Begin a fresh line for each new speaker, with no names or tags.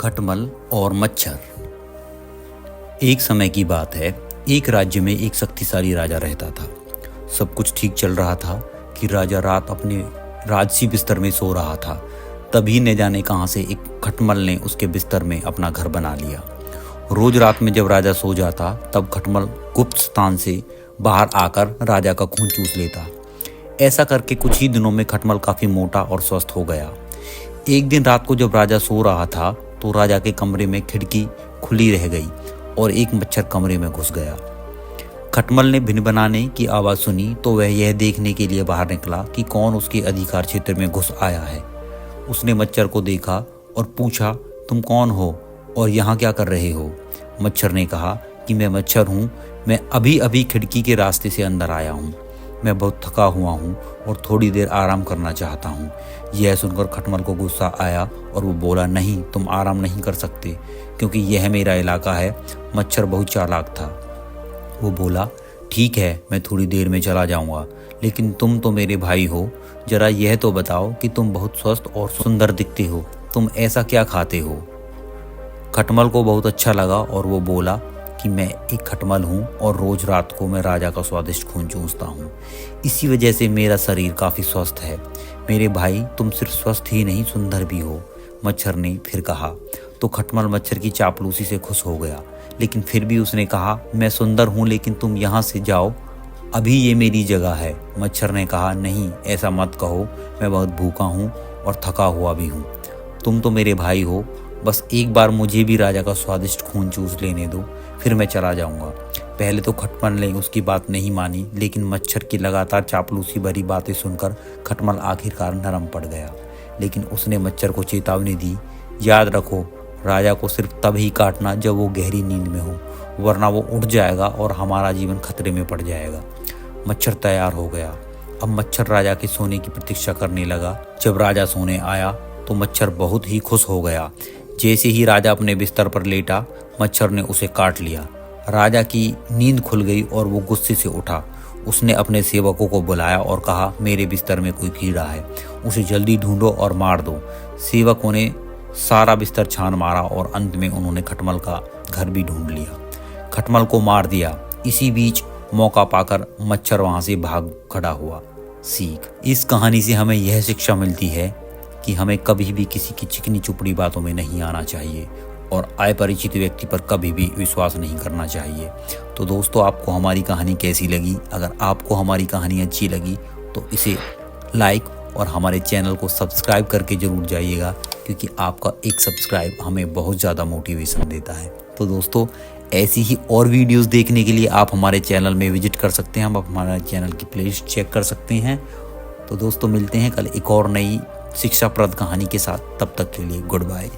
खटमल और मच्छर। एक समय की बात है, एक राज्य में एक शक्तिशाली राजा रहता था। सब कुछ ठीक चल रहा था कि राजा रात अपने राजसी बिस्तर में सो रहा था। तभी न जाने कहां से एक खटमल ने उसके बिस्तर में अपना घर बना लिया। रोज रात में जब राजा सो जाता तब खटमल गुप्त स्थान से बाहर आकर राजा का खून चूस लेता। ऐसा करके कुछ ही दिनों में खटमल काफी मोटा और स्वस्थ हो गया। एक दिन रात को जब राजा सो रहा था तो राजा के कमरे में खिड़की खुली रह गई और एक मच्छर कमरे में घुस गया। खटमल ने भिनभिनाने की आवाज़ सुनी तो वह यह देखने के लिए बाहर निकला कि कौन उसके अधिकार क्षेत्र में घुस आया है। उसने मच्छर को देखा और पूछा, तुम कौन हो और यहाँ क्या कर रहे हो? मच्छर ने कहा कि मैं मच्छर हूँ, मैं अभी अभी खिड़की के रास्ते से अंदर आया हूँ। मैं बहुत थका हुआ हूँ और थोड़ी देर आराम करना चाहता हूँ। यह सुनकर खटमल को गुस्सा आया और वो बोला, नहीं, तुम आराम नहीं कर सकते क्योंकि यह मेरा इलाका है। मच्छर बहुत चालाक था। वो बोला, ठीक है, मैं थोड़ी देर में चला जाऊँगा, लेकिन तुम तो मेरे भाई हो। जरा यह तो बताओ कि तुम बहुत स्वस्थ और सुंदर दिखते हो, तुम ऐसा क्या खाते हो? खटमल को बहुत अच्छा लगा और वो बोला कि मैं एक खटमल हूँ और रोज रात को मैं राजा का स्वादिष्ट खून चूसता हूँ। इसी वजह से मेरा शरीर काफ़ी स्वस्थ है। मेरे भाई, तुम सिर्फ स्वस्थ ही नहीं, सुंदर भी हो। मच्छर ने फिर कहा। तो खटमल मच्छर की चापलूसी से खुश हो गया, लेकिन फिर भी उसने कहा, मैं सुंदर हूँ लेकिन तुम यहाँ से जाओ, अभी ये मेरी जगह है। मच्छर ने कहा, नहीं, ऐसा मत कहो, मैं बहुत भूखा हूँ और थका हुआ भी हूँ। तुम तो मेरे भाई हो, बस एक बार मुझे भी राजा का स्वादिष्ट खून चूस लेने दो, फिर मैं चला जाऊंगा। पहले तो खटमल ने उसकी बात नहीं मानी, लेकिन मच्छर की लगातार चापलूसी भरी बातें सुनकर खटमल आखिरकार नरम पड़ गया। लेकिन उसने मच्छर को चेतावनी दी, याद रखो, राजा को सिर्फ तब ही काटना जब वो गहरी नींद में हो, वरना वो उठ जाएगा और हमारा जीवन खतरे में पड़ जाएगा। मच्छर तैयार हो गया। अब मच्छर राजा के सोने की प्रतीक्षा करने लगा। जब राजा सोने आया तो मच्छर बहुत ही खुश हो गया। जैसे ही राजा अपने बिस्तर पर लेटा, मच्छर ने उसे काट लिया। राजा की नींद खुल गई और वो गुस्से से उठा। उसने अपने सेवकों को बुलाया और कहा, मेरे बिस्तर में कोई कीड़ा है, उसे जल्दी ढूंढो और मार दो। सेवकों ने सारा बिस्तर छान मारा और अंत में उन्होंने खटमल का घर भी ढूंढ लिया। खटमल को मार दिया। इसी बीच मौका पाकर मच्छर वहां से भाग खड़ा हुआ। सीख, इस कहानी से हमें यह शिक्षा मिलती है कि हमें कभी भी किसी की चिकनी चुपड़ी बातों में नहीं आना चाहिए और अपरिचित व्यक्ति पर कभी भी विश्वास नहीं करना चाहिए। तो दोस्तों, आपको हमारी कहानी कैसी लगी? अगर आपको हमारी कहानी अच्छी लगी तो इसे लाइक और हमारे चैनल को सब्सक्राइब करके ज़रूर जाइएगा, क्योंकि आपका एक सब्सक्राइब हमें बहुत ज़्यादा मोटिवेशन देता है। तो दोस्तों, ऐसी ही और वीडियोस देखने के लिए आप हमारे चैनल में विजिट कर सकते हैं। आप हमारे चैनल की प्लेलिस्ट चेक कर सकते हैं। तो दोस्तों, मिलते हैं कल एक और नई शिक्षाप्रद कहानी के साथ। तब तक के लिए गुड बाय।